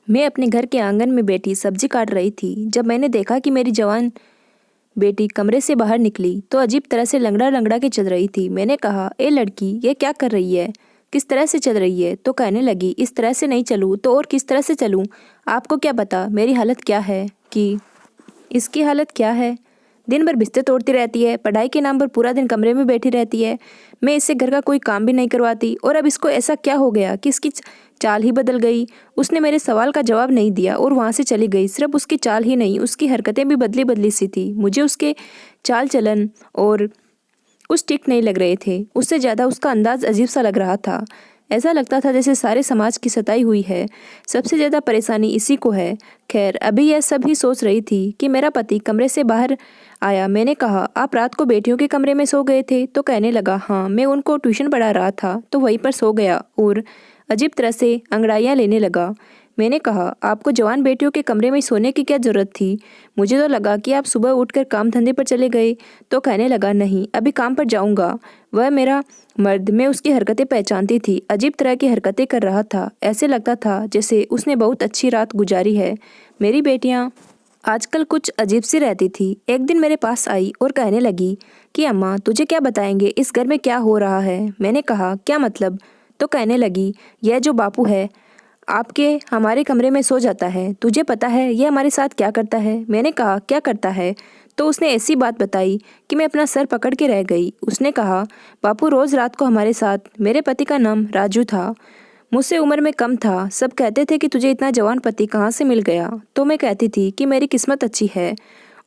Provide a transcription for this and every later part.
मैं अपने घर के आंगन में बैठी सब्जी काट रही थी जब मैंने देखा कि मेरी जवान बेटी कमरे से बाहर निकली तो अजीब तरह से लंगड़ा लंगड़ा के चल रही थी। मैंने कहा, ए लड़की, ये क्या कर रही है? किस तरह से चल रही है? तो कहने लगी, इस तरह से नहीं चलूँ तो और किस तरह से चलूँ? आपको क्या पता मेरी हालत क्या है कि इसकी हालत क्या है? दिन भर बिस्तर तोड़ती रहती है, पढ़ाई के नाम पर पूरा दिन कमरे में बैठी रहती है। मैं इससे घर का कोई काम भी नहीं करवाती और अब इसको ऐसा क्या हो गया कि इसकी चाल ही बदल गई। उसने मेरे सवाल का जवाब नहीं दिया और वहाँ से चली गई। सिर्फ उसकी चाल ही नहीं, उसकी हरकतें भी बदली बदली सी थी। मुझे उसके चाल चलन और कुछ ठीक नहीं लग रहे थे। उससे ज़्यादा उसका अंदाज अजीब सा लग रहा था। ऐसा लगता था जैसे सारे समाज की सताई हुई है। सबसे ज़्यादा परेशानी इसी को है। खैर, अभी यह सब ही सोच रही थी कि मेरा पति कमरे से बाहर आया। मैंने कहा, आप रात को बेटियों के कमरे में सो गए थे? तो कहने लगा, हाँ, मैं उनको ट्यूशन पढ़ा रहा था तो वहीं पर सो गया, और अजीब तरह से अंगड़ाइयाँ लेने लगा। मैंने कहा, आपको जवान बेटियों के कमरे में सोने की क्या जरूरत थी? मुझे तो लगा कि आप सुबह उठकर काम धंधे पर चले गए। तो कहने लगा, नहीं, अभी काम पर जाऊंगा। वह मेरा मर्द, मैं उसकी हरकतें पहचानती थी। अजीब तरह की हरकतें कर रहा था। ऐसे लगता था जैसे उसने बहुत अच्छी रात गुजारी है। मेरी बेटियां आजकल कुछ अजीब सी रहती थी। एक दिन मेरे पास आई और कहने लगी कि अम्मा, तुझे क्या बताएंगे, इस घर में क्या हो रहा है? मैंने कहा, क्या मतलब? तो कहने लगी, यह जो बापू है आपके हमारे कमरे में सो जाता है, तुझे पता है यह हमारे साथ क्या करता है? मैंने कहा, क्या करता है? तो उसने ऐसी बात बताई कि मैं अपना सर पकड़ के रह गई। उसने कहा, बापू रोज़ रात को हमारे साथ, मेरे पति का नाम राजू था, मुझसे उम्र में कम था। सब कहते थे कि तुझे इतना जवान पति कहाँ से मिल गया? तो मैं कहती थी कि मेरी किस्मत अच्छी है।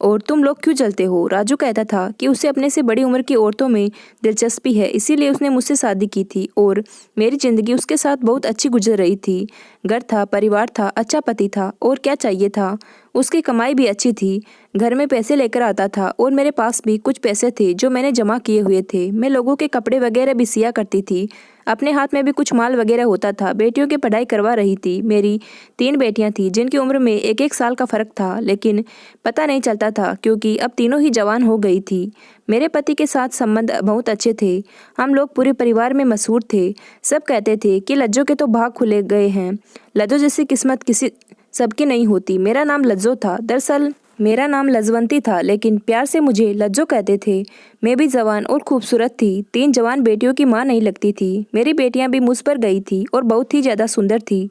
और तुम लोग क्यों जलते हो? राजू कहता था कि उसे अपने से बड़ी उम्र की औरतों में दिलचस्पी है, इसीलिए उसने मुझसे शादी की थी और मेरी ज़िंदगी उसके साथ बहुत अच्छी गुजर रही थी। घर था, परिवार था, अच्छा पति था, और क्या चाहिए था? उसकी कमाई भी अच्छी थी, घर में पैसे लेकर आता था और मेरे पास भी कुछ पैसे थे जो मैंने जमा किए हुए थे। मैं लोगों के कपड़े वगैरह भी सिया करती थी, अपने हाथ में भी कुछ माल वगैरह होता था। बेटियों की पढ़ाई करवा रही थी। मेरी 3 बेटियां थीं जिनकी उम्र में एक एक साल का फ़र्क था, लेकिन पता नहीं चलता था क्योंकि अब तीनों ही जवान हो गई थी। मेरे पति के साथ संबंध बहुत अच्छे थे। हम लोग पूरे परिवार में मशहूर थे। सब कहते थे कि लज्जो के तो भाग खुले गए हैं। लज्जो जैसी किस्मत किसी सबकी नहीं होती। मेरा नाम लज्जो था। दरअसल मेरा नाम लजवंती था, लेकिन प्यार से मुझे लज्जो कहते थे। मैं भी जवान और खूबसूरत थी। 3 जवान बेटियों की माँ नहीं लगती थी। मेरी बेटियां भी मुझ पर गई थी और बहुत ही ज़्यादा सुंदर थी।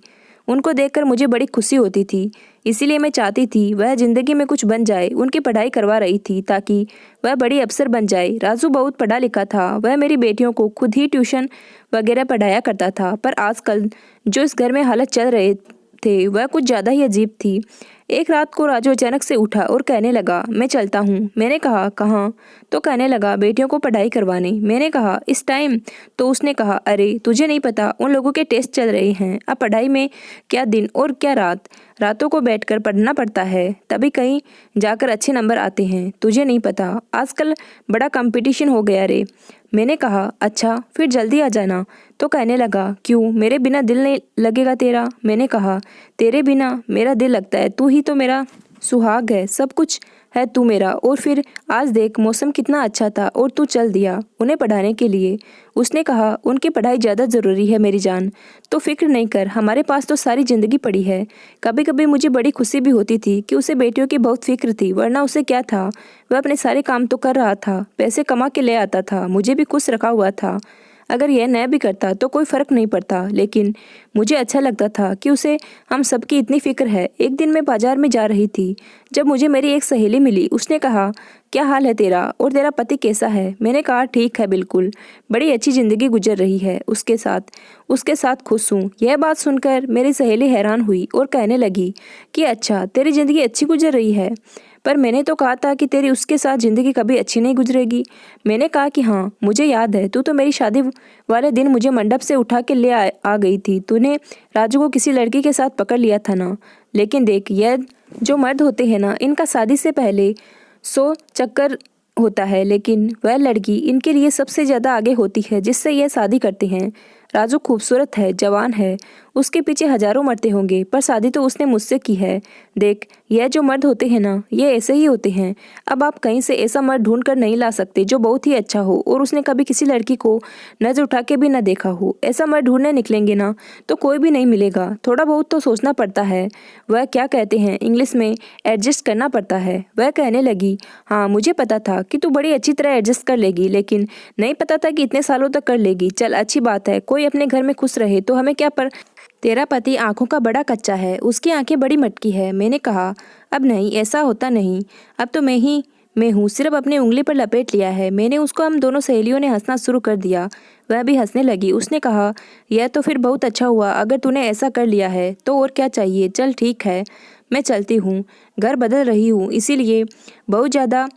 उनको देखकर मुझे बड़ी खुशी होती थी, इसीलिए मैं चाहती थी वह ज़िंदगी में कुछ बन जाए। उनकी पढ़ाई करवा रही थी ताकि वह बड़ी अफसर बन जाए। राजू बहुत पढ़ा लिखा था। वह मेरी बेटियों को खुद ही ट्यूशन वगैरह पढ़ाया करता था। पर आजकल जो इस घर में हालत चल रहे थे वह कुछ ज़्यादा ही अजीब थी। एक रात को राजू अचानक से उठा और कहने लगा, मैं चलता हूँ। मैंने कहा, कहाँ? तो कहने लगा, बेटियों को पढ़ाई करवाने। मैंने कहा, इस टाइम? तो उसने कहा, अरे तुझे नहीं पता, उन लोगों के टेस्ट चल रहे हैं। अब पढ़ाई में क्या दिन और क्या रात, रातों को बैठकर पढ़ना पड़ता है, तभी कहीं जाकर अच्छे नंबर आते हैं। तुझे नहीं पता, आजकल बड़ा कंपटीशन हो गया रे। मैंने कहा, अच्छा, फिर जल्दी आ जाना। तो कहने लगा, क्यों, मेरे बिना दिल नहीं लगेगा तेरा? मैंने कहा, तेरे बिना मेरा दिल लगता है, तू ही तो मेरा सुहाग है, सब कुछ है तू मेरा। और फिर आज देख, मौसम कितना अच्छा था और तू चल दिया उन्हें पढ़ाने के लिए। उसने कहा, उनकी पढ़ाई ज़्यादा ज़रूरी है मेरी जान, तो फिक्र नहीं कर, हमारे पास तो सारी ज़िंदगी पड़ी है। कभी कभी मुझे बड़ी खुशी भी होती थी कि उसे बेटियों की बहुत फिक्र थी, वरना उसे क्या था, वह अपने सारे काम तो कर रहा था, पैसे कमा के ले आता था, मुझे भी खुश रखा हुआ था। अगर यह न भी करता तो कोई फ़र्क नहीं पड़ता, लेकिन मुझे अच्छा लगता था कि उसे हम सबकी इतनी फ़िक्र है। एक दिन मैं बाज़ार में जा रही थी जब मुझे मेरी एक सहेली मिली। उसने कहा, क्या हाल है तेरा, और तेरा पति कैसा है? मैंने कहा, ठीक है, बिल्कुल, बड़ी अच्छी ज़िंदगी गुजर रही है उसके साथ खुश हूँ। यह बात सुनकर मेरी सहेली हैरान हुई और कहने लगी कि अच्छा, तेरी ज़िंदगी अच्छी गुजर रही है, पर मैंने तो कहा था कि तेरी उसके साथ ज़िंदगी कभी अच्छी नहीं गुजरेगी। मैंने कहा कि हाँ, मुझे याद है, तू तो मेरी शादी वाले दिन मुझे मंडप से उठा के ले आ गई थी। तूने राजू को किसी लड़की के साथ पकड़ लिया था ना। लेकिन देख, यह जो मर्द होते हैं ना, इनका शादी से पहले 100 चक्कर होता है, लेकिन वह लड़की इनके लिए सबसे ज़्यादा आगे होती है जिससे यह शादी करते हैं। राजू खूबसूरत है, जवान है, उसके पीछे हजारों मरते होंगे, पर शादी तो उसने मुझसे की है। देख, यह जो मर्द होते हैं ना, ये ऐसे ही होते हैं। अब आप कहीं से ऐसा मर्द ढूंढ कर नहीं ला सकते जो बहुत ही अच्छा हो और उसने कभी किसी लड़की को नजर उठा के भी ना देखा हो। ऐसा मर्द ढूंढने निकलेंगे ना तो कोई भी नहीं मिलेगा। थोड़ा बहुत तो सोचना पड़ता है। वह क्या कहते हैं इंग्लिश में, एडजस्ट करना पड़ता है। वह कहने लगी, हाँ मुझे पता था कि तू बड़ी अच्छी तरह एडजस्ट कर लेगी, लेकिन नहीं पता था कि इतने सालों तक कर लेगी। चल अच्छी बात है, कोई अपने घर में खुश रहे तो हमें क्या, पर तेरा पति आंखों का बड़ा कच्चा है, उसकी आंखें बड़ी मटकी है। मैंने कहा, अब नहीं, ऐसा होता नहीं। अब तो मैं हूँ, सिर्फ अपनी उंगली पर लपेट लिया है मैंने उसको। हम दोनों सहेलियों ने हंसना शुरू कर दिया। वह भी हंसने लगी। उसने कहा, यह तो फिर बहुत अच्छा हुआ अगर तूने ऐसा कर लिया है तो, और क्या चाहिए। चल ठीक है, मैं चलती हूँ, घर बदल रही हूँ इसीलिए बहुत ज़्यादा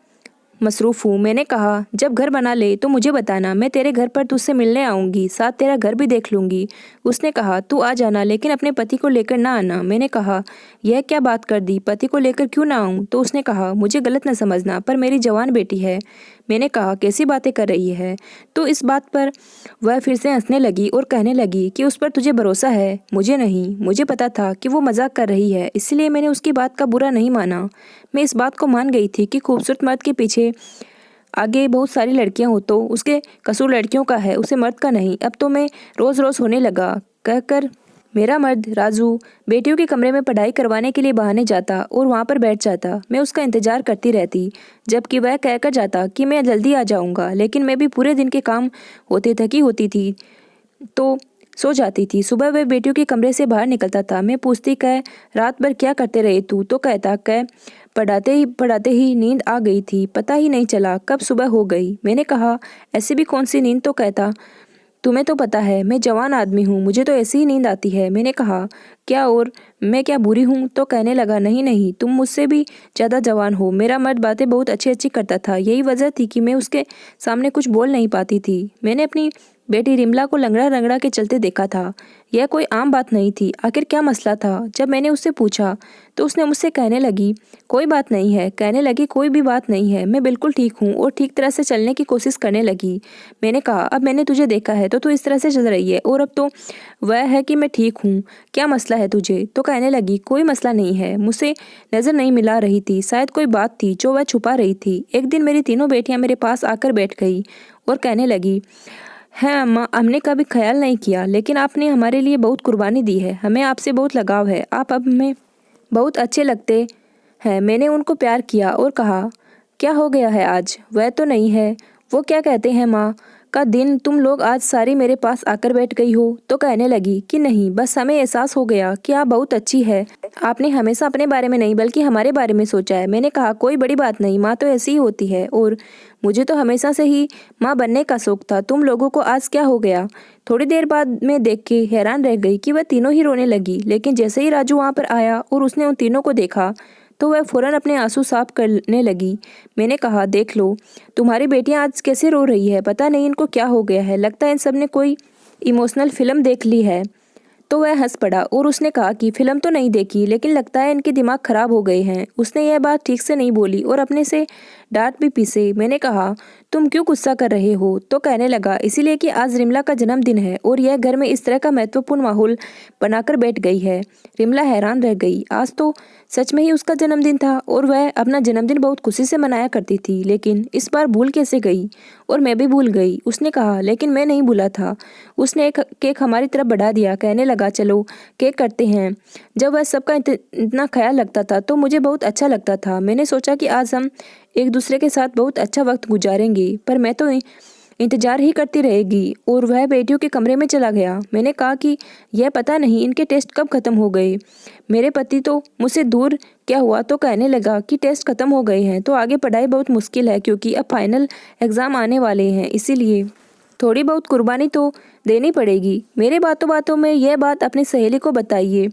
मसरूफ़ हूँ। मैंने कहा, जब घर बना ले तो मुझे बताना, मैं तेरे घर पर तुझसे मिलने आऊँगी, साथ तेरा घर भी देख लूँगी। उसने कहा, तू आ जाना, लेकिन अपने पति को लेकर ना आना। मैंने कहा, यह क्या बात कर दी, पति को लेकर क्यों ना आऊँ। तो उसने कहा, मुझे गलत न समझना, पर मेरी जवान बेटी है। मैंने कहा, कैसी बातें कर रही है। तो इस बात पर वह फिर से हंसने लगी और कहने लगी कि उस पर तुझे भरोसा है, मुझे नहीं। मुझे पता था कि वो मजाक कर रही है, इसलिए मैंने उसकी बात का बुरा नहीं माना। मैं इस बात को मान गई थी कि खूबसूरत मर्द के पीछे आगे बहुत सारी लड़कियां हो तो उसके कसूर लड़कियों का है, उसे मर्द का नहीं। अब तो मैं रोज़ रोज़ होने लगा कहकर मेरा मर्द राजू बेटियों के कमरे में पढ़ाई करवाने के लिए बहाने जाता और वहाँ पर बैठ जाता। मैं उसका इंतजार करती रहती, जबकि वह कहकर जाता कि मैं जल्दी आ जाऊँगा, लेकिन मैं भी पूरे दिन के काम होते थकी होती थी तो सो जाती थी। सुबह वह बेटियों के कमरे से बाहर निकलता था। मैं पूछती, कह रात भर क्या करते रहे तू। तो कहता, कह पढ़ाते ही नींद आ गई थी, पता ही नहीं चला कब सुबह हो गई। मैंने कहा, ऐसी भी कौन सी नींद। तो कहता, तुम्हें तो पता है मैं जवान आदमी हूँ, मुझे तो ऐसी ही नींद आती है। मैंने कहा, क्या, और मैं क्या बुरी हूँ। तो कहने लगा, नहीं नहीं, तुम मुझसे भी ज़्यादा जवान हो। मेरा मर्द बातें बहुत अच्छी अच्छी करता था, यही वजह थी कि मैं उसके सामने कुछ बोल नहीं पाती थी। मैंने अपनी बेटी रिमला को लंगड़ा रंगड़ा के चलते देखा था। यह कोई आम बात नहीं थी। आखिर क्या मसला था। जब मैंने उससे पूछा तो उसने मुझसे कहने लगी, कोई बात नहीं है। कहने लगी, कोई भी बात नहीं है, मैं बिल्कुल ठीक हूँ, और ठीक तरह से चलने की कोशिश करने लगी। मैंने कहा, अब मैंने तुझे देखा है तो तू इस तरह से चल रही है, और अब तो वह है कि मैं ठीक हूँ, क्या मसला है तुझे। तो कहने लगी, कोई मसला नहीं है, मुझसे नज़र नहीं मिला रही थी, शायद कोई बात थी जो वह छुपा रही थी। एक दिन मेरी तीनों बेटियां मेरे पास आकर बैठ गई और कहने लगी, है अम्मा, हमने कभी ख्याल नहीं किया, लेकिन आपने हमारे लिए बहुत कुर्बानी दी है, हमें आपसे बहुत लगाव है, आप अब हमें बहुत अच्छे लगते हैं। मैंने उनको प्यार किया और कहा, क्या हो गया है आज। वह तो नहीं है। वो क्या कहते हैं, माँ का दिन तुम लोग आज सारी मेरे पास आकर बैठ गई हो। तो कहने लगी कि नहीं, बस हमें एहसास हो गया कि आप बहुत अच्छी है, आपने हमेशा अपने बारे में नहीं बल्कि हमारे बारे में सोचा है। मैंने कहा, कोई बड़ी बात नहीं, माँ तो ऐसी ही होती है, और मुझे तो हमेशा से ही माँ बनने का शौक था। तुम लोगों को आज क्या हो गया। थोड़ी देर बाद मैं देख के हैरान रह गई कि वह तीनों ही रोने लगी, लेकिन जैसे ही राजू वहाँ पर आया और उसने उन तीनों को देखा तो वह फौरन अपने आंसू साफ करने लगी। मैंने कहा, देख लो तुम्हारी बेटियां आज कैसे रो रही है, पता नहीं इनको क्या हो गया है, लगता है इन सब ने कोई इमोशनल फिल्म देख ली है। तो वह हंस पड़ा और उसने कहा कि फिल्म तो नहीं देखी, लेकिन लगता है इनके दिमाग खराब हो गए हैं। उसने यह बात ठीक से नहीं बोली और अपने से डांट भी पीसे। मैंने कहा, तुम क्यों गुस्सा कर रहे हो। तो कहने लगा, इसीलिए कि आज रिमला का जन्मदिन है और यह घर में इस तरह का महत्वपूर्ण माहौल बनाकर बैठ गई है। रिमला हैरान रह गई। आज तो सच में ही उसका जन्मदिन था और वह अपना जन्मदिन बहुत खुशी से मनाया करती थी, लेकिन इस बार भूल कैसे गई। और मैं भी भूल गई। उसने कहा, लेकिन मैं नहीं भूला था। उसने एक केक हमारी तरफ बढ़ा दिया, कहने लगा, चलो केक करते हैं। जब वह सबका इतना ख्याल रखता था तो मुझे बहुत अच्छा लगता था। मैंने सोचा कि आज हम एक दूसरे के साथ बहुत अच्छा वक्त गुजारेंगे, पर मैं तो इंतजार ही करती रहेगी। और वह बेटियों के कमरे में चला गया। मैंने कहा कि यह पता नहीं इनके टेस्ट कब ख़त्म हो गए। मेरे पति तो मुझसे दूर क्या हुआ। तो कहने लगा कि टेस्ट ख़त्म हो गए हैं तो आगे पढ़ाई बहुत मुश्किल है, क्योंकि अब फाइनल एग्ज़ाम आने वाले हैं, इसीलिए थोड़ी बहुत कुर्बानी तो देनी पड़ेगी। मेरे बातों बातों में यह बात अपनी सहेली को बताइए।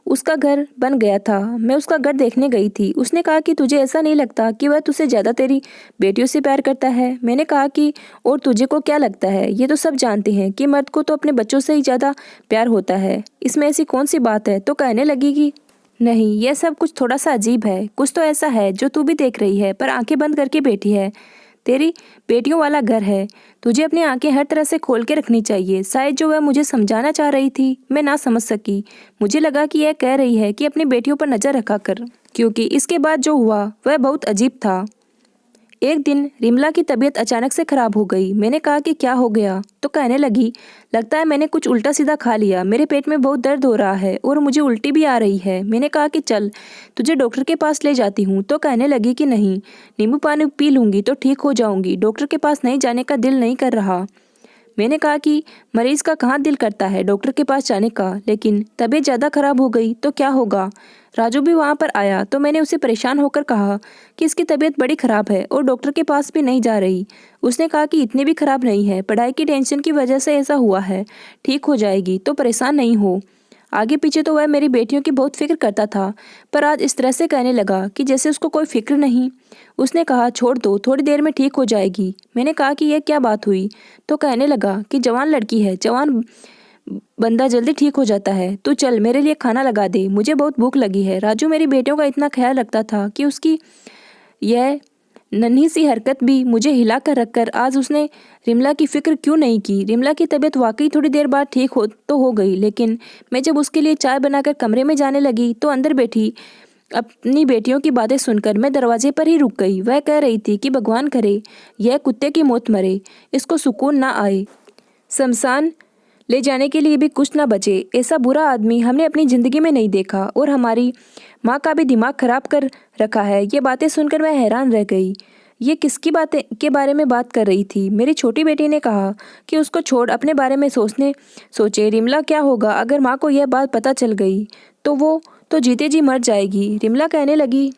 उसका घर बन गया था। मैं उसका घर देखने गई थी। उसने कहा कि तुझे ऐसा नहीं लगता कि वह तुझसे ज़्यादा तेरी बेटियों से प्यार करता है। मैंने कहा कि और तुझे को क्या लगता है। ये तो सब जानते हैं कि मर्द को तो अपने बच्चों से ही ज़्यादा प्यार होता है, इसमें ऐसी कौन सी बात है। तो कहने लगी कि नहीं, यह सब कुछ थोड़ा सा अजीब है, कुछ तो ऐसा है जो तू भी देख रही है पर आंखें बंद करके बैठी है। तेरी बेटियों वाला घर है, तुझे अपनी आंखें हर तरह से खोल के रखनी चाहिए। शायद जो वह मुझे समझाना चाह रही थी मैं ना समझ सकी। मुझे लगा कि यह कह रही है कि अपनी बेटियों पर नजर रखा कर, क्योंकि इसके बाद जो हुआ वह बहुत अजीब था। एक दिन रिमला की तबीयत अचानक से खराब हो गई। मैंने कहा कि क्या हो गया, तो कहने लगी, लगता है मैंने कुछ उल्टा सीधा खा लिया, मेरे पेट में बहुत दर्द हो रहा है और मुझे उल्टी भी आ रही है। मैंने कहा कि चल तुझे डॉक्टर के पास ले जाती हूँ, तो कहने लगी कि नहीं, नींबू पानी पी लूँगी तो ठीक हो जाऊँगी, डॉक्टर के पास नहीं जाने का दिल नहीं कर रहा। मैंने कहा कि मरीज का कहाँ दिल करता है डॉक्टर के पास जाने का, लेकिन तबीयत ज़्यादा खराब हो गई तो क्या होगा। राजू भी वहाँ पर आया तो मैंने उसे परेशान होकर कहा कि इसकी तबीयत बड़ी ख़राब है और डॉक्टर के पास भी नहीं जा रही। उसने कहा कि इतनी भी ख़राब नहीं है, पढ़ाई की टेंशन की वजह से ऐसा हुआ है, ठीक हो जाएगी, तो परेशान नहीं हो। आगे पीछे तो वह मेरी बेटियों की बहुत फिक्र करता था, पर आज इस तरह से कहने लगा कि जैसे उसको कोई फिक्र नहीं। उसने कहा छोड़ दो, थोड़ी देर में ठीक हो जाएगी। मैंने कहा कि यह क्या बात हुई, तो कहने लगा कि जवान लड़की है, जवान बंदा जल्दी ठीक हो जाता है, तू चल मेरे लिए खाना लगा दे, मुझे बहुत भूख लगी है। राजू मेरी बेटियों का इतना ख्याल रखता था कि उसकी यह नन्ही सी हरकत भी मुझे हिला कर रखकर आज उसने रिमला की फिक्र क्यों नहीं की। रिमला की तबीयत वाकई थोड़ी देर बाद ठीक हो गई, लेकिन मैं जब उसके लिए चाय बनाकर कमरे में जाने लगी तो अंदर बैठी अपनी बेटियों की बातें सुनकर मैं दरवाजे पर ही रुक गई। वह कह रही थी कि भगवान करे यह कुत्ते की मौत मरे, इसको सुकून ना आए, शमशान ले जाने के लिए भी कुछ ना बचे। ऐसा बुरा आदमी हमने अपनी ज़िंदगी में नहीं देखा और हमारी माँ का भी दिमाग खराब कर रखा है। ये बातें सुनकर मैं हैरान रह गई। ये किसकी बातें के बारे में बात कर रही थी। मेरी छोटी बेटी ने कहा कि उसको छोड़ अपने बारे में सोचे रिमला क्या होगा अगर माँ को यह बात पता चल गई तो वो तो जीते जी मर जाएगी। रिमला कहने लगी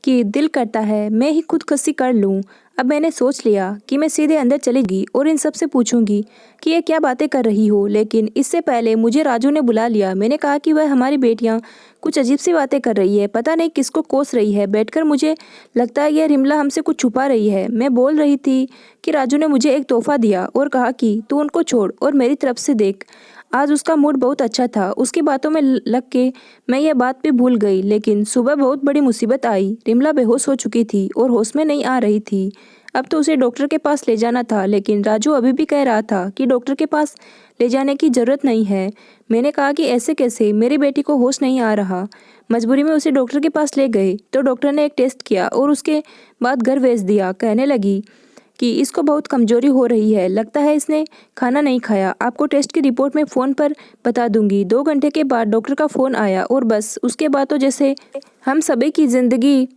कि दिल करता है मैं ही खुदकुशी कर लूं। अब मैंने सोच लिया कि मैं सीधे अंदर चलेगी और इन सब से पूछूंगी कि ये क्या बातें कर रही हो, लेकिन इससे पहले मुझे राजू ने बुला लिया। मैंने कहा कि वह हमारी बेटियां कुछ अजीब सी बातें कर रही है, पता नहीं किसको कोस रही है। बैठकर मुझे लगता है यह रिमला हमसे कुछ छुपा रही है। मैं बोल रही थी कि राजू ने मुझे एक तोहफा दिया और कहा कि तू उनको छोड़ और मेरी तरफ से देख। आज उसका मूड बहुत अच्छा था। उसकी बातों में लग के मैं यह बात भी भूल गई, लेकिन सुबह बहुत बड़ी मुसीबत आई। रिमला बेहोश हो चुकी थी और होश में नहीं आ रही थी। अब तो उसे डॉक्टर के पास ले जाना था, लेकिन राजू अभी भी कह रहा था कि डॉक्टर के पास ले जाने की ज़रूरत नहीं है। मैंने कहा कि ऐसे कैसे, मेरी बेटी को होश नहीं आ रहा। मजबूरी में उसे डॉक्टर के पास ले गए तो डॉक्टर ने एक टेस्ट किया और उसके बाद घर भेज दिया। कहने लगी कि इसको बहुत कमजोरी हो रही है, लगता है इसने खाना नहीं खाया। आपको टेस्ट की रिपोर्ट में फ़ोन पर बता दूंगी। 2 घंटे के बाद डॉक्टर का फ़ोन आया और बस उसके बाद तो जैसे हम सभी की ज़िंदगी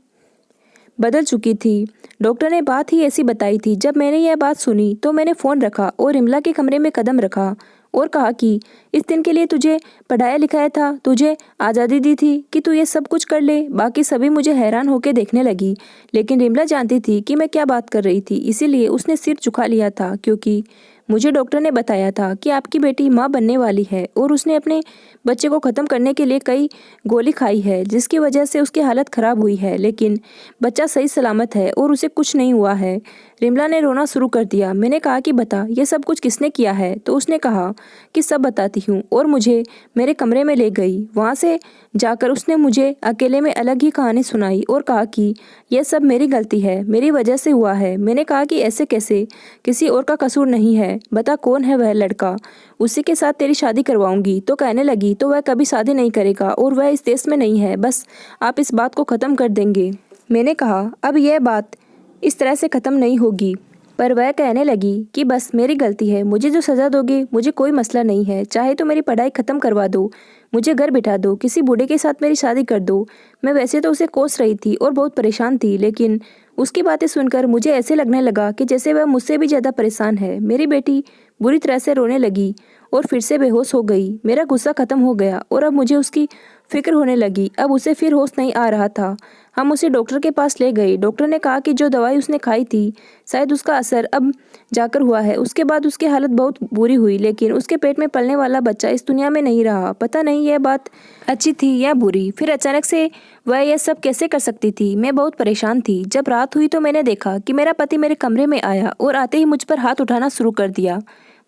बदल चुकी थी। डॉक्टर ने बात ही ऐसी बताई थी। जब मैंने यह बात सुनी तो मैंने फ़ोन रखा और रिमला के कमरे में कदम रखा और कहा कि इस दिन के लिए तुझे पढ़ाया लिखाया था, तुझे आज़ादी दी थी कि तू ये सब कुछ कर ले। बाकी सभी मुझे हैरान होकर देखने लगी, लेकिन रिमला जानती थी कि मैं क्या बात कर रही थी, इसीलिए उसने सिर झुका लिया था, क्योंकि मुझे डॉक्टर ने बताया था कि आपकी बेटी माँ बनने वाली है और उसने अपने बच्चे को ख़त्म करने के लिए कई गोली खाई है, जिसकी वजह से उसकी हालत ख़राब हुई है, लेकिन बच्चा सही सलामत है और उसे कुछ नहीं हुआ है। रिमला ने रोना शुरू कर दिया। मैंने कहा कि बता ये सब कुछ किसने किया है, तो उसने कहा कि सब बताती हूँ और मुझे मेरे कमरे में ले गई। वहाँ से जाकर उसने मुझे अकेले में अलग ही कहानी सुनाई और कहा कि यह सब मेरी गलती है, मेरी वजह से हुआ है। मैंने कहा कि ऐसे कैसे, किसी और का कसूर नहीं है, बता कौन है वह लड़का, उसी के साथ तेरी शादी करवाऊंगी। तो कहने लगी तो वह कभी शादी नहीं करेगा और वह इस देश में नहीं है, बस आप इस बात को ख़त्म कर देंगे। मैंने कहा अब यह बात इस तरह से ख़त्म नहीं होगी, पर वह कहने लगी कि बस मेरी गलती है, मुझे जो सज़ा दोगे मुझे कोई मसला नहीं है, चाहे तो मेरी पढ़ाई ख़त्म करवा दो, मुझे घर बिठा दो, किसी बूढ़े के साथ मेरी शादी कर दो। मैं वैसे तो उसे कोस रही थी और बहुत परेशान थी, लेकिन उसकी बातें सुनकर मुझे ऐसे लगने लगा कि जैसे वह मुझसे भी ज़्यादा परेशान है। मेरी बेटी बुरी तरह से रोने लगी और फिर से बेहोश हो गई। मेरा गुस्सा ख़त्म हो गया और अब मुझे उसकी फिक्र होने लगी। अब उसे फिर होश नहीं आ रहा था। हम उसे डॉक्टर के पास ले गए। डॉक्टर ने कहा कि जो दवाई उसने खाई थी शायद उसका असर अब जाकर हुआ है। उसके बाद उसकी हालत बहुत बुरी हुई, लेकिन उसके पेट में पलने वाला बच्चा इस दुनिया में नहीं रहा। पता नहीं यह बात अच्छी थी या बुरी। फिर अचानक से वह यह सब कैसे कर सकती थी। मैं बहुत परेशान थी। जब रात हुई तो मैंने देखा कि मेरा पति मेरे कमरे में आया और आते ही मुझ पर हाथ उठाना शुरू कर दिया।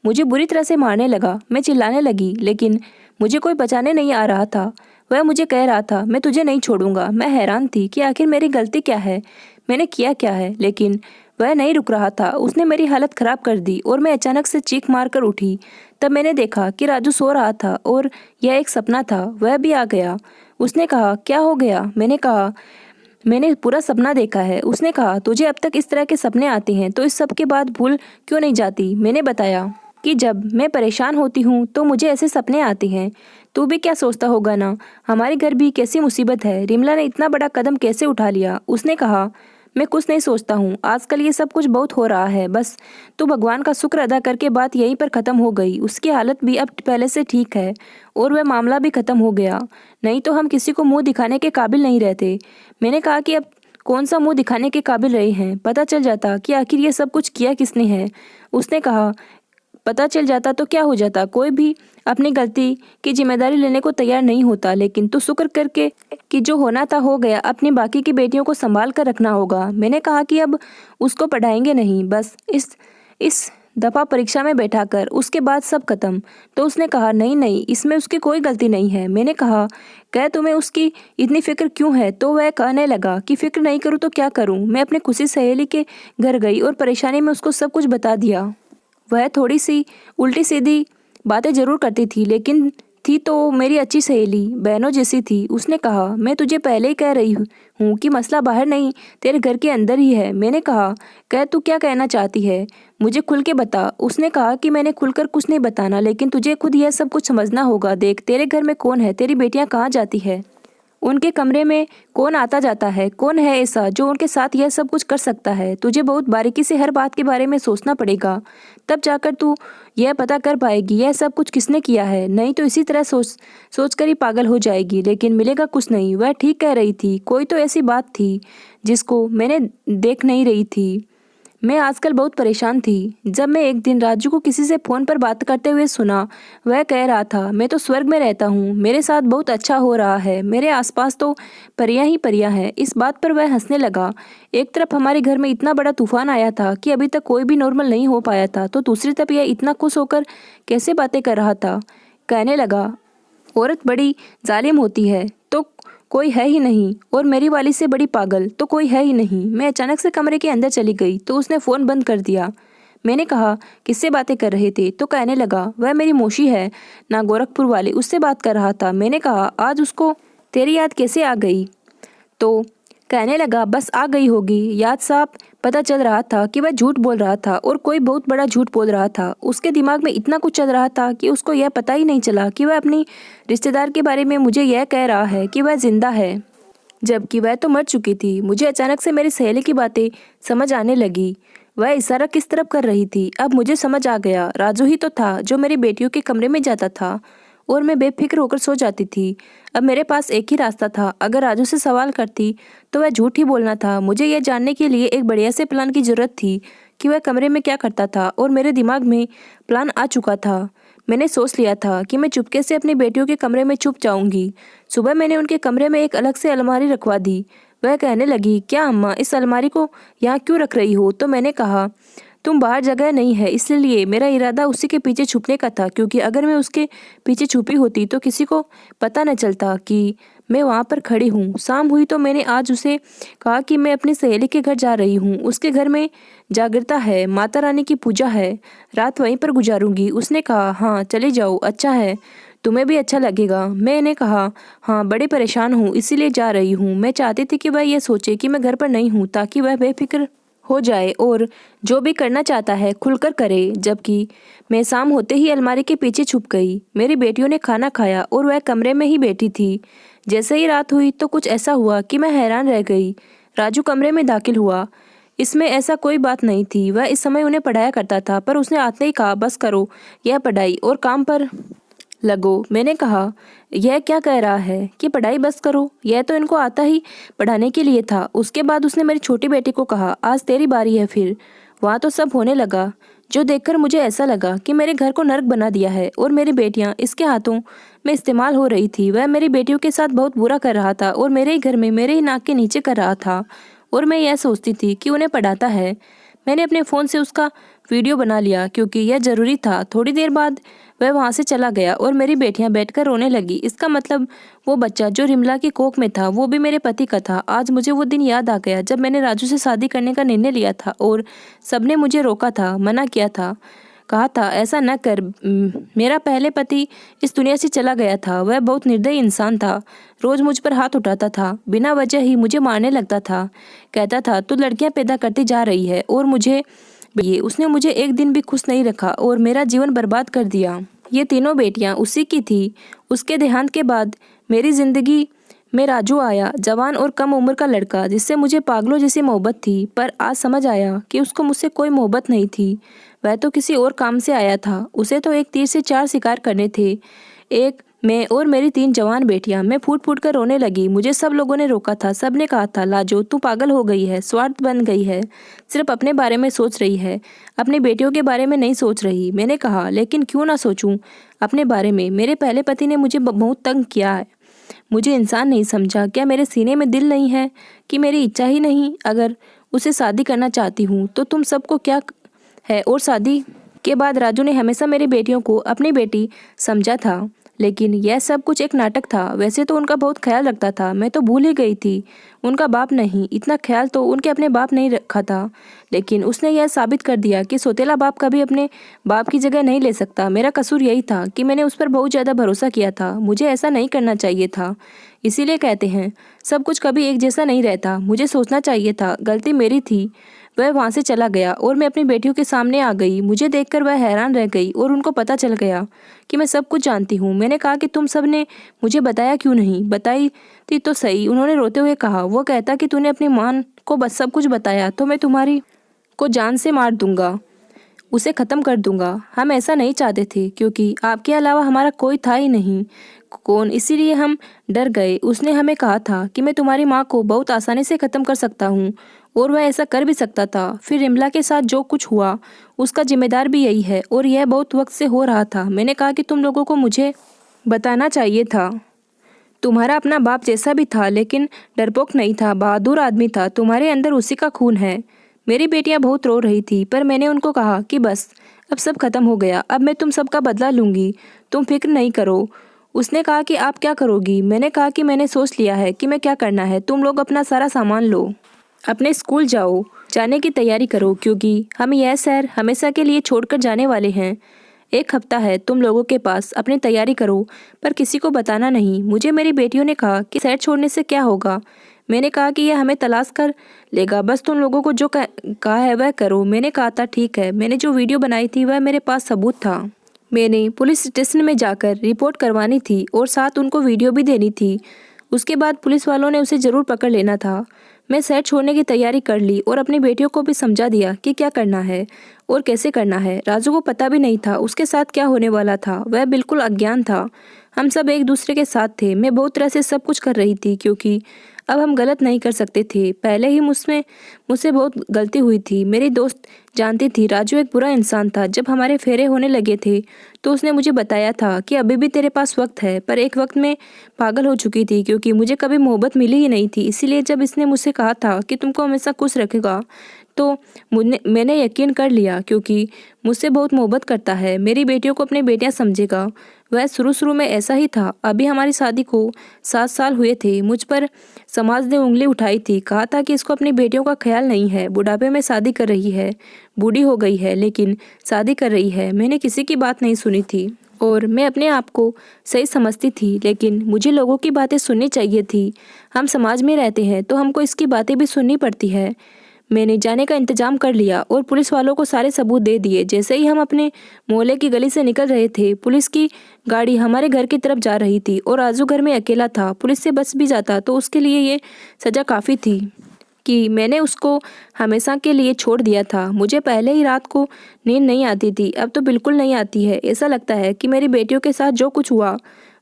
मुझे बुरी तरह से मारने लगा। मैं चिल्लाने लगी, लेकिन मुझे कोई बचाने नहीं आ रहा था। वह मुझे कह रहा था मैं तुझे नहीं छोड़ूंगा। मैं हैरान थी कि आखिर मेरी गलती क्या है। मैंने किया क्या है, लेकिन वह नहीं रुक रहा था। उसने मेरी हालत खराब कर दी और मैं अचानक से चीख मार कर उठी। तब मैंने देखा कि राजू सो रहा था और यह एक सपना था। वह भी आ गया। उसने कहा, क्या हो गया? मैंने कहा, मैंने पूरा सपना देखा है। उसने कहा, तुझे अब तक इस तरह के सपने आते हैं तो इस सब के बाद भूल क्यों नहीं जाती? मैंने बताया कि जब मैं परेशान होती हूँ तो मुझे ऐसे सपने आते हैं। तू भी क्या सोचता होगा ना, हमारे घर भी कैसी मुसीबत है, रिमला ने इतना बड़ा कदम कैसे उठा लिया? उसने कहा, मैं कुछ नहीं सोचता हूँ, आजकल ये सब कुछ बहुत हो रहा है, बस तू भगवान का शुक्र अदा करके बात यहीं पर ख़त्म हो गई। उसकी हालत भी अब पहले से ठीक है और वह मामला भी ख़त्म हो गया, नहीं तो हम किसी को मुंह दिखाने के काबिल नहीं रहते। मैंने कहा कि अब कौन सा मुंह दिखाने के काबिल रहे हैं, पता चल जाता कि आखिर ये सब कुछ किया किसने है। उसने कहा, पता चल जाता तो क्या हो जाता, कोई भी अपनी गलती की जिम्मेदारी लेने को तैयार नहीं होता, लेकिन तू शुक्र करके कि जो होना था हो गया। अपनी बाकी की बेटियों को संभाल कर रखना होगा। मैंने कहा कि अब उसको पढ़ाएंगे नहीं, बस इस दफ़ा परीक्षा में बैठा कर, उसके बाद सब खत्म। तो उसने कहा, नहीं नहीं, इसमें उसकी कोई गलती नहीं है। मैंने कहा, कह तुम्हें उसकी इतनी फिक्र क्यों है? तो वह कहने लगा कि फिक्र नहीं करूँ तो क्या करूँ। मैं अपनी खुशी सहेली के घर गई और परेशानी में उसको सब कुछ बता दिया। वह थोड़ी सी उल्टी सीधी बातें जरूर करती थी, लेकिन थी तो मेरी अच्छी सहेली, बहनों जैसी थी। उसने कहा, मैं तुझे पहले ही कह रही हूँ कि मसला बाहर नहीं, तेरे घर के अंदर ही है। मैंने कहा, कह तू क्या कहना चाहती है, मुझे खुल के बता। उसने कहा कि मैंने खुलकर कुछ नहीं बताना, लेकिन तुझे खुद यह सब कुछ समझना होगा। देख, तेरे घर में कौन है, तेरी बेटियां कहाँ जाती है, उनके कमरे में कौन आता जाता है, कौन है ऐसा जो उनके साथ यह सब कुछ कर सकता है। तुझे बहुत बारीकी से हर बात के बारे में सोचना पड़ेगा, तब जाकर तू यह पता कर पाएगी यह सब कुछ किसने किया है। नहीं तो इसी तरह सोच कर ही पागल हो जाएगी, लेकिन मिलेगा कुछ नहीं। वह ठीक कह रही थी, कोई तो ऐसी बात थी जिसको मैंने देख नहीं रही थी। मैं आजकल बहुत परेशान थी। जब मैं एक दिन राजू को किसी से फ़ोन पर बात करते हुए सुना, वह कह रहा था, मैं तो स्वर्ग में रहता हूँ, मेरे साथ बहुत अच्छा हो रहा है, मेरे आसपास तो परियां ही परियां हैं। इस बात पर वह हंसने लगा। एक तरफ हमारे घर में इतना बड़ा तूफान आया था कि अभी तक कोई भी नॉर्मल नहीं हो पाया था, तो दूसरी तरफ यह इतना खुश होकर कैसे बातें कर रहा था। कहने लगा, औरत बड़ी जालिम होती है तो कोई है ही नहीं, और मेरी वाली से बड़ी पागल तो कोई है ही नहीं। मैं अचानक से कमरे के अंदर चली गई तो उसने फ़ोन बंद कर दिया। मैंने कहा, किससे बातें कर रहे थे? तो कहने लगा, वह मेरी मौसी है ना, गोरखपुर वाली, उससे बात कर रहा था। मैंने कहा, आज उसको तेरी याद कैसे आ गई? तो कहने लगा, बस आ गई होगी याद। साहब पता चल रहा था कि वह झूठ बोल रहा था और कोई बहुत बड़ा झूठ बोल रहा था। उसके दिमाग में इतना कुछ चल रहा था कि उसको यह पता ही नहीं चला कि वह अपनी रिश्तेदार के बारे में मुझे यह कह रहा है कि वह जिंदा है, जबकि वह तो मर चुकी थी। मुझे अचानक से मेरी सहेली की बातें समझ आने लगी। वह इशारा किस तरफ कर रही थी, अब मुझे समझ आ गया। राजू ही तो था जो मेरी बेटियों के कमरे में जाता था और मैं बेफिक्र होकर सो जाती थी। अब मेरे पास एक ही रास्ता था, अगर राजू से सवाल करती तो वह झूठ ही बोलना था। मुझे यह जानने के लिए एक बढ़िया से प्लान की ज़रूरत थी कि वह कमरे में क्या करता था, और मेरे दिमाग में प्लान आ चुका था। मैंने सोच लिया था कि मैं चुपके से अपनी बेटियों के कमरे में छुप जाऊंगी। सुबह मैंने उनके कमरे में एक अलग से अलमारी रखवा दी। वह कहने लगी, क्या अम्मा, इस अलमारी को यहाँ क्यों रख रही हो? तो मैंने कहा, तुम बाहर जगह नहीं है इसलिए। मेरा इरादा उसी के पीछे छुपने का था, क्योंकि अगर मैं उसके पीछे छुपी होती तो किसी को पता न चलता कि मैं वहाँ पर खड़ी हूँ। शाम हुई तो मैंने आज उसे कहा कि मैं अपनी सहेली के घर जा रही हूँ। उसके घर में जागृता है, माता रानी की पूजा है, रात वहीं पर गुजारूंगी। उसने कहा, हाँ चले जाओ, अच्छा है, तुम्हें भी अच्छा लगेगा। मैंने कहा, हाँ बड़ी परेशान हूँ इसीलिए जा रही हूँ। मैं चाहती थी कि वह यह सोचे कि मैं घर पर नहीं हूँ, ताकि वह बेफिक्र हो जाए और जो भी करना चाहता है खुलकर करे। जबकि मैं शाम होते ही अलमारी के पीछे छुप गई। मेरी बेटियों ने खाना खाया और वह कमरे में ही बैठी थी। जैसे ही रात हुई तो कुछ ऐसा हुआ कि मैं हैरान रह गई। राजू कमरे में दाखिल हुआ। इसमें ऐसा कोई बात नहीं थी, वह इस समय उन्हें पढ़ाया करता था, पर उसने आते ही कहा, बस करो यह पढ़ाई और काम पर लगो। मैंने कहा, यह क्या कह रहा है कि पढ़ाई बस करो? यह तो इनको आता ही पढ़ाने के लिए था। उसके बाद उसने मेरी छोटी बेटी को कहा, आज तेरी बारी है। फिर वहाँ तो सब होने लगा, जो देखकर मुझे ऐसा लगा कि मेरे घर को नर्क बना दिया है और मेरी बेटियाँ इसके हाथों में इस्तेमाल हो रही थी। वह मेरी बेटियों के साथ बहुत बुरा कर रहा था और मेरे ही घर में मेरे ही नाक के नीचे कर रहा था, और मैं यह सोचती थी कि उन्हें पढ़ाता है। मैंने अपने फ़ोन से उसका वीडियो बना लिया क्योंकि यह ज़रूरी था। थोड़ी देर बाद वह वहाँ से चला गया और मेरी बेटियां बैठकर रोने लगी। इसका मतलब वो बच्चा जो रिमला की कोख में था वो भी मेरे पति का था। आज मुझे वो दिन याद आ गया जब मैंने राजू से शादी करने का निर्णय लिया था और सबने मुझे रोका था, मना किया था, कहा था ऐसा न कर। मेरा पहले पति इस दुनिया से चला गया था। वह बहुत निर्दयी इंसान था। रोज मुझ पर हाथ उठाता था, बिना वजह ही मुझे मारने लगता था। कहता था तू लड़कियां पैदा करती जा रही है और मुझे ये उसने मुझे एक दिन भी खुश नहीं रखा और मेरा जीवन बर्बाद कर दिया। ये तीनों बेटियां उसी की थी। उसके देहांत के बाद मेरी जिंदगी में राजू आया, जवान और कम उम्र का लड़का जिससे मुझे पागलों जैसी मोहब्बत थी। पर आज समझ आया कि उसको मुझसे कोई मोहब्बत नहीं थी। वह तो किसी और काम से आया था। उसे तो एक तीर से 4 शिकार करने थे, एक मैं और मेरी 3 जवान बेटियां। मैं फूट फूट कर रोने लगी। मुझे सब लोगों ने रोका था। सब ने कहा था लाजो तू पागल हो गई है, स्वार्थ बन गई है, सिर्फ अपने बारे में सोच रही है, अपनी बेटियों के बारे में नहीं सोच रही। मैंने कहा लेकिन क्यों ना सोचूं अपने बारे में। मेरे पहले पति ने मुझे बहुत तंग किया है, मुझे इंसान नहीं समझा। क्या मेरे सीने में दिल नहीं है कि मेरी इच्छा ही नहीं? अगर उसे शादी करना चाहती हूँ तो तुम सबको क्या है? और शादी के बाद राजू ने हमेशा मेरी बेटियों को अपनी बेटी समझा था, लेकिन यह सब कुछ एक नाटक था। वैसे तो उनका बहुत ख्याल रखता था, मैं तो भूल ही गई थी। उनका बाप नहीं, इतना ख्याल तो उनके अपने बाप नहीं रखा था। लेकिन उसने यह साबित कर दिया कि सौतेला बाप कभी अपने बाप की जगह नहीं ले सकता। मेरा कसूर यही था कि मैंने उस पर बहुत ज़्यादा भरोसा किया था। मुझे ऐसा नहीं करना चाहिए था। इसीलिए कहते हैं सब कुछ कभी एक जैसा नहीं रहता। मुझे सोचना चाहिए था, गलती मेरी थी। वह वहाँ से चला गया और मैं अपनी बेटियों के सामने आ गई। मुझे देखकर वह हैरान रह गई और उनको पता चल गया कि मैं सब कुछ जानती हूँ। मैंने कहा कि तुम सब ने मुझे बताया क्यों नहीं? बताई थी तो सही। उन्होंने रोते हुए कहा, वो कहता कि तूने अपनी माँ को बस सब कुछ बताया तो मैं तुम्हारी को जान से मार दूंगा, उसे ख़त्म कर दूंगा। हम ऐसा नहीं चाहते थे क्योंकि आपके अलावा हमारा कोई था ही नहीं। कौन? इसीलिए हम डर गए। उसने हमें कहा था कि मैं तुम्हारी माँ को बहुत आसानी से ख़त्म कर सकता हूँ और वह ऐसा कर भी सकता था। फिर रिमला के साथ जो कुछ हुआ उसका जिम्मेदार भी यही है और यह बहुत वक्त से हो रहा था। मैंने कहा कि तुम लोगों को मुझे बताना चाहिए था। तुम्हारा अपना बाप जैसा भी था लेकिन डरपोक नहीं था, बहादुर आदमी था। तुम्हारे अंदर उसी का खून है। मेरी बेटियां बहुत रो रही थी पर मैंने उनको कहा कि बस अब सब खत्म हो गया, अब मैं तुम सबका बदला लूंगी, तुम फिक्र नहीं करो। उसने कहा कि आप क्या करोगी? मैंने कहा कि मैंने सोच लिया है कि मैं क्या करना है। तुम लोग अपना सारा सामान लो, अपने स्कूल जाओ, जाने की तैयारी करो क्योंकि हम यह शहर हमेशा के लिए छोड़कर जाने वाले हैं। 1 हफ्ता है तुम लोगों के पास, अपनी तैयारी करो पर किसी को बताना नहीं। मुझे मेरी बेटियों ने कहा कि शहर छोड़ने से क्या होगा? मैंने कहा कि यह हमें तलाश कर लेगा, बस तुम लोगों को जो कहा है वह करो। मैंने कहा था ठीक है। मैंने जो वीडियो बनाई थी वह मेरे पास सबूत था। मैंने पुलिस स्टेशन में जाकर रिपोर्ट करवानी थी और साथ उनको वीडियो भी देनी थी। उसके बाद पुलिस वालों ने उसे ज़रूर पकड़ लेना था। मैं शहर छोड़ने की तैयारी कर ली और अपनी बेटियों को भी समझा दिया कि क्या करना है और कैसे करना है। राजू को पता भी नहीं था उसके साथ क्या होने वाला था। वह बिल्कुल अज्ञान था। हम सब एक दूसरे के साथ थे। मैं बहुत तरह से सब कुछ कर रही थी क्योंकि अब हम गलत नहीं कर सकते थे। पहले ही मुझसे बहुत गलती हुई थी। मेरी दोस्त जानती थी राजू एक बुरा इंसान था। जब हमारे फेरे होने लगे थे तो उसने मुझे बताया था कि अभी भी तेरे पास वक्त है। पर एक वक्त में पागल हो चुकी थी क्योंकि मुझे कभी मोहब्बत मिली ही नहीं थी। इसीलिए जब इसने मुझसे कहा था कि तुमको हमेशा खुश रखेगा तो मैंने यकीन कर लिया क्योंकि मुझसे बहुत मोहब्बत करता है। मेरी बेटियों को अपनी बेटियां समझेगा। वह शुरू में ऐसा ही था। अभी हमारी शादी को 7 साल हुए थे। मुझ पर समाज ने उंगली उठाई थी, कहा था कि इसको अपनी बेटियों का ख्याल नहीं है, बुढ़ापे में शादी कर रही है, बूढ़ी हो गई है लेकिन शादी कर रही है। मैंने किसी की बात नहीं सुनी थी और मैं अपने आप को सही समझती थी, लेकिन मुझे लोगों की बातें सुननी चाहिए थी। हम समाज में रहते हैं तो हमको इसकी बातें भी सुननी पड़ती है। मैंने जाने का इंतजाम कर लिया और पुलिस वालों को सारे सबूत दे दिए। जैसे ही हम अपने मोहल्ले की गली से निकल रहे थे, पुलिस की गाड़ी हमारे घर की तरफ जा रही थी और राजू घर में अकेला था। पुलिस से बच भी जाता तो उसके लिए ये सज़ा काफ़ी थी कि मैंने उसको हमेशा के लिए छोड़ दिया था। मुझे पहले ही रात को नींद नहीं आती थी, अब तो बिल्कुल नहीं आती है। ऐसा लगता है कि मेरी बेटियों के साथ जो कुछ हुआ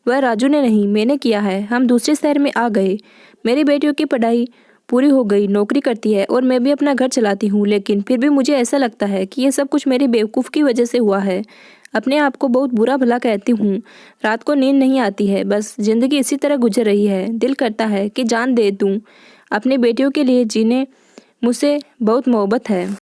वह राजू ने नहीं, मैंने किया है। हम दूसरे शहर में आ गए। मेरी बेटियों की पढ़ाई पूरी हो गई, नौकरी करती है और मैं भी अपना घर चलाती हूँ। लेकिन फिर भी मुझे ऐसा लगता है कि ये सब कुछ मेरी बेवकूफ़ की वजह से हुआ है। अपने आप को बहुत बुरा भला कहती हूँ। रात को नींद नहीं आती है, बस ज़िंदगी इसी तरह गुजर रही है। दिल करता है कि जान दे दूँ अपनी बेटियों के लिए। जीने मुझसे बहुत मोहब्बत है।